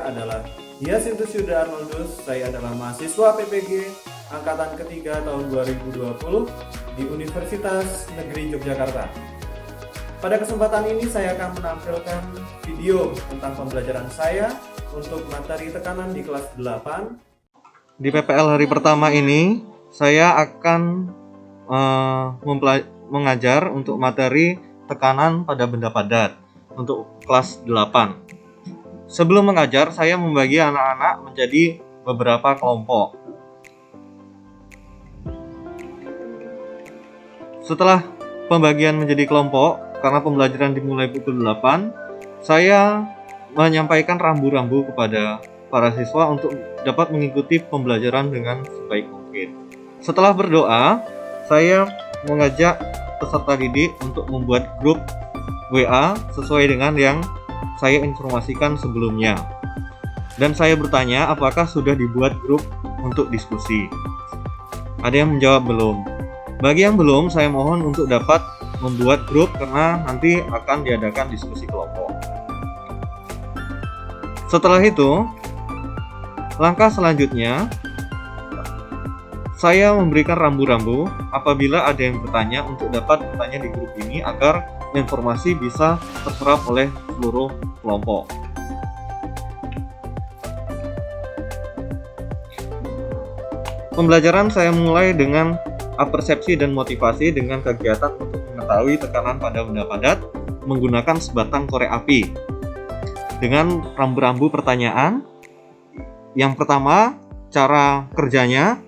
adalah Hyacinthus Yuda Arnoldus. Saya adalah mahasiswa PPG Angkatan ketiga tahun 2020 di Universitas Negeri Yogyakarta. Pada kesempatan ini saya akan menampilkan video tentang pembelajaran saya untuk materi tekanan di kelas 8. Di PPL hari pertama ini, saya akan mengajar untuk materi tekanan pada benda padat untuk kelas 8. Sebelum mengajar, saya membagi anak-anak menjadi beberapa kelompok. Setelah pembagian menjadi kelompok, karena pembelajaran dimulai pukul 8, saya menyampaikan rambu-rambu kepada para siswa untuk dapat mengikuti pembelajaran dengan sebaik mungkin. Setelah berdoa, saya mengajak peserta didik untuk membuat grup WA sesuai dengan yang saya informasikan sebelumnya. Dan saya bertanya apakah sudah dibuat grup untuk diskusi. Ada yang menjawab belum. Bagi yang belum, saya mohon untuk dapat membuat grup karena nanti akan diadakan diskusi kelompok. Setelah itu, langkah selanjutnya, saya memberikan rambu-rambu apabila ada yang bertanya untuk dapat bertanya di grup ini agar informasi bisa terserap oleh seluruh kelompok. Pembelajaran saya mulai dengan apersepsi dan motivasi dengan kegiatan untuk mengetahui tekanan pada benda padat menggunakan sebatang korek api. Dengan rambu-rambu pertanyaan, yang pertama, cara kerjanya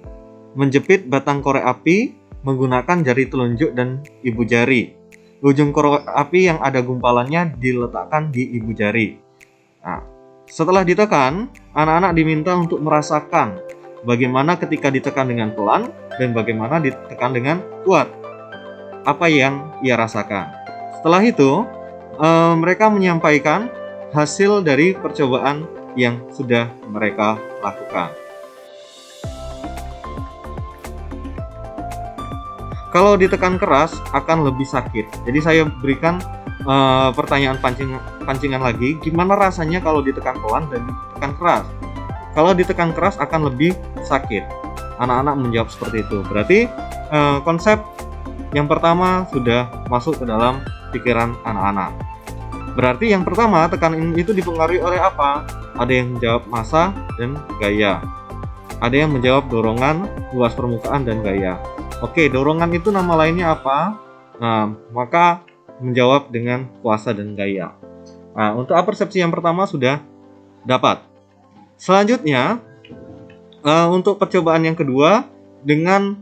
menjepit batang korek api menggunakan jari telunjuk dan ibu jari. Ujung korek api yang ada gumpalannya diletakkan di ibu jari. Nah, setelah ditekan, anak-anak diminta untuk merasakan bagaimana ketika ditekan dengan pelan dan bagaimana ditekan dengan kuat. Apa yang ia rasakan. Setelah itu, mereka menyampaikan hasil dari percobaan yang sudah mereka lakukan. Kalau ditekan keras akan lebih sakit. Jadi saya berikan pertanyaan pancingan lagi, gimana rasanya kalau ditekan pelan dan ditekan keras? Kalau ditekan keras akan lebih sakit. Anak-anak menjawab seperti itu. Berarti konsep yang pertama sudah masuk ke dalam pikiran anak-anak. Berarti yang pertama, tekanan itu dipengaruhi oleh apa? Ada yang menjawab massa dan gaya. Ada yang menjawab dorongan, luas permukaan, dan gaya. Oke, dorongan itu nama lainnya apa? Nah, maka menjawab dengan kuasa dan gaya. Nah, untuk apersepsi yang pertama sudah dapat. Selanjutnya, untuk percobaan yang kedua, dengan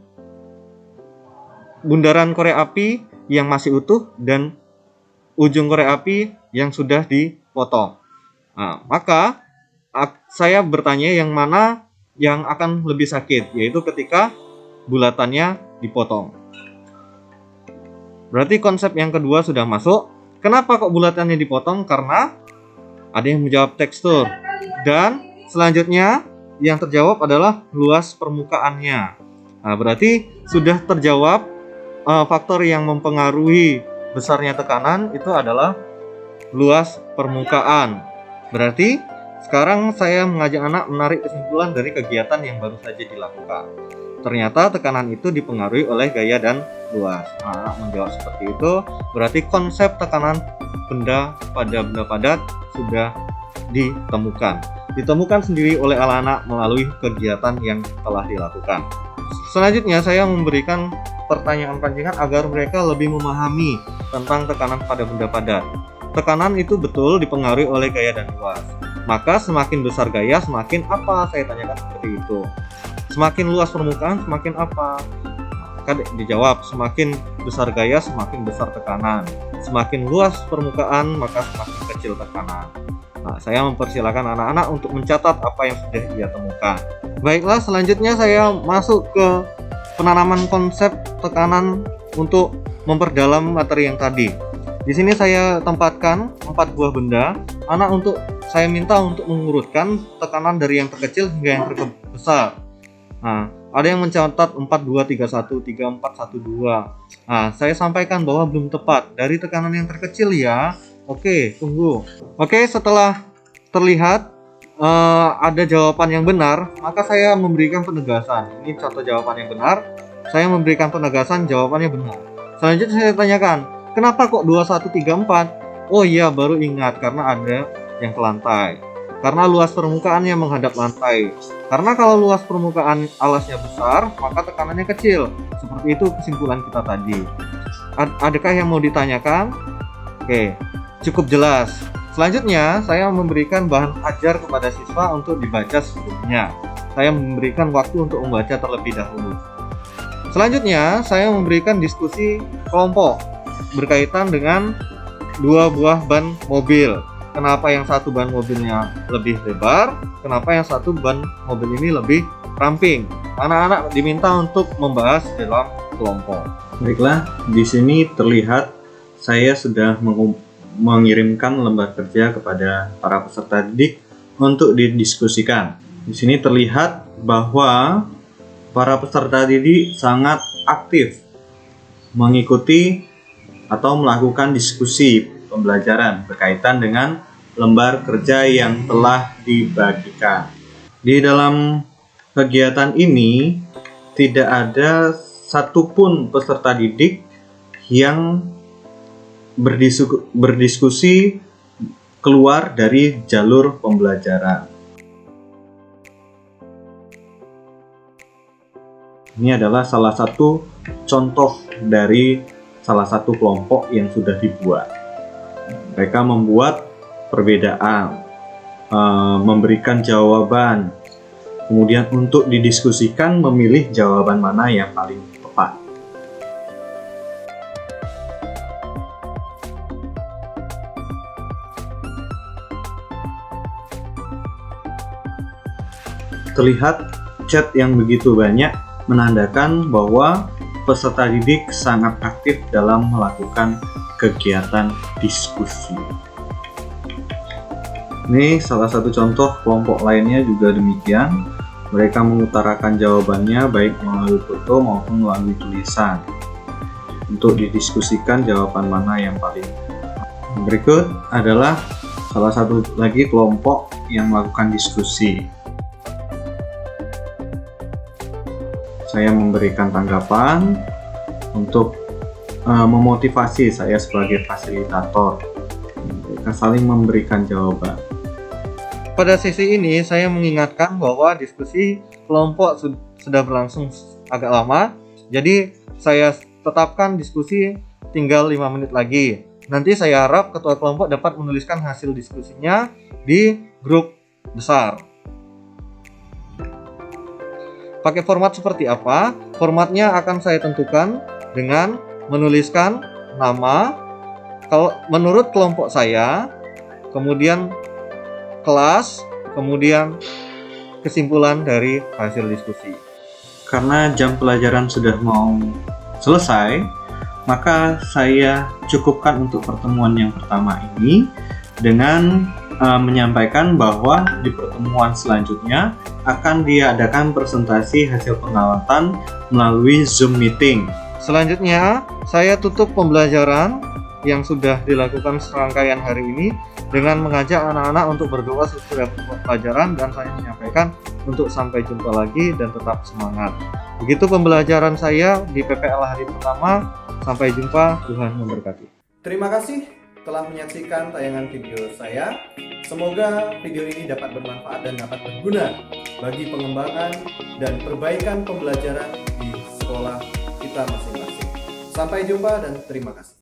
bundaran korek api yang masih utuh dan ujung korek api yang sudah dipotong. Nah, maka saya bertanya yang mana yang akan lebih sakit, yaitu ketika bulatannya dipotong. Berarti konsep yang kedua sudah masuk. Kenapa kok bulatannya dipotong? Karena ada yang menjawab tekstur. Dan selanjutnya yang terjawab adalah luas permukaannya. Nah, berarti sudah terjawab faktor yang mempengaruhi besarnya tekanan itu adalah luas permukaan. Berarti sekarang saya mengajak anak menarik kesimpulan dari kegiatan yang baru saja dilakukan. Ternyata tekanan itu dipengaruhi oleh gaya dan luas. Nah, anak menjawab seperti itu. Berarti konsep tekanan benda pada benda padat sudah ditemukan. Ditemukan sendiri oleh anak-anak melalui kegiatan yang telah dilakukan. Selanjutnya saya memberikan pertanyaan pancingan agar mereka lebih memahami tentang tekanan pada benda padat. Tekanan itu betul dipengaruhi oleh gaya dan luas. Maka semakin besar gaya, semakin apa? Saya tanyakan seperti itu. Semakin luas permukaan, semakin apa? Maka dijawab, semakin besar gaya, semakin besar tekanan. Semakin luas permukaan, maka semakin kecil tekanan. Nah, saya mempersilakan anak-anak untuk mencatat apa yang sudah ia temukan. Baiklah, selanjutnya saya masuk ke penanaman konsep tekanan untuk memperdalam materi yang tadi. Di sini saya tempatkan 4 buah benda. Saya minta untuk mengurutkan tekanan dari yang terkecil hingga yang terbesar. Nah, ada yang mencatat 4, 2, 3, 1, 3, 4, 1, 2. Nah, saya sampaikan bahwa belum tepat. Dari tekanan yang terkecil ya. Oke, tunggu. Oke, setelah terlihat ada jawaban yang benar, maka saya memberikan penegasan. Ini contoh jawaban yang benar. Saya memberikan penegasan jawabannya benar. Selanjutnya saya tanyakan, kenapa kok 2134? Oh iya, baru ingat karena ada yang ke lantai. Karena luas permukaannya menghadap lantai. Karena kalau luas permukaan alasnya besar, maka tekanannya kecil. Seperti itu kesimpulan kita tadi. Adakah yang mau ditanyakan? Oke, cukup jelas. Selanjutnya, saya memberikan bahan ajar kepada siswa untuk dibaca sebelumnya. Saya memberikan waktu untuk membaca terlebih dahulu. Selanjutnya, saya memberikan diskusi kelompok berkaitan dengan dua buah ban mobil. Kenapa yang satu ban mobilnya lebih lebar? Kenapa yang satu ban mobil ini lebih ramping? Anak-anak diminta untuk membahas dalam kelompok. Baiklah, di sini terlihat saya sudah mengirimkan lembar kerja kepada para peserta didik untuk didiskusikan. Di sini terlihat bahwa para peserta didik sangat aktif mengikuti atau melakukan diskusi pembelajaran berkaitan dengan lembar kerja yang telah dibagikan. Di dalam kegiatan ini tidak ada satupun peserta didik yang berdiskusi keluar dari jalur pembelajaran. Ini adalah salah satu contoh dari salah satu kelompok yang sudah dibuat. Mereka membuat perbedaan, memberikan jawaban, kemudian untuk didiskusikan memilih jawaban mana yang paling tepat. Terlihat chat yang begitu banyak menandakan bahwa peserta didik sangat aktif dalam melakukan kegiatan diskusi. Ini salah satu contoh kelompok lainnya juga demikian. Mereka mengutarakan jawabannya baik melalui foto maupun melalui tulisan untuk didiskusikan jawaban mana yang paling. Berikut adalah salah satu lagi kelompok yang melakukan diskusi. Saya memberikan tanggapan untuk memotivasi saya sebagai fasilitator. Mereka saling memberikan jawaban. Pada sesi ini saya mengingatkan bahwa diskusi kelompok sudah berlangsung agak lama. Jadi saya tetapkan diskusi tinggal 5 menit lagi. Nanti saya harap ketua kelompok dapat menuliskan hasil diskusinya di grup besar. Pakai format seperti apa? Formatnya akan saya tentukan dengan menuliskan nama, kalau menurut kelompok saya, kemudian kelas, kemudian kesimpulan dari hasil diskusi. Karena jam pelajaran sudah mau selesai, maka saya cukupkan untuk pertemuan yang pertama ini dengan menyampaikan bahwa di pertemuan selanjutnya akan diadakan presentasi hasil pengamatan melalui Zoom meeting. Selanjutnya, saya tutup pembelajaran yang sudah dilakukan serangkaian hari ini dengan mengajak anak-anak untuk berdoa sesudah pelajaran, dan saya menyampaikan untuk sampai jumpa lagi dan tetap semangat. Begitu pembelajaran saya di PPL hari pertama. Sampai jumpa, Tuhan memberkati. Terima kasih telah menyaksikan tayangan video saya. Semoga video ini dapat bermanfaat dan dapat berguna bagi pengembangan dan perbaikan pembelajaran di sekolah kita masing-masing. Sampai jumpa dan terima kasih.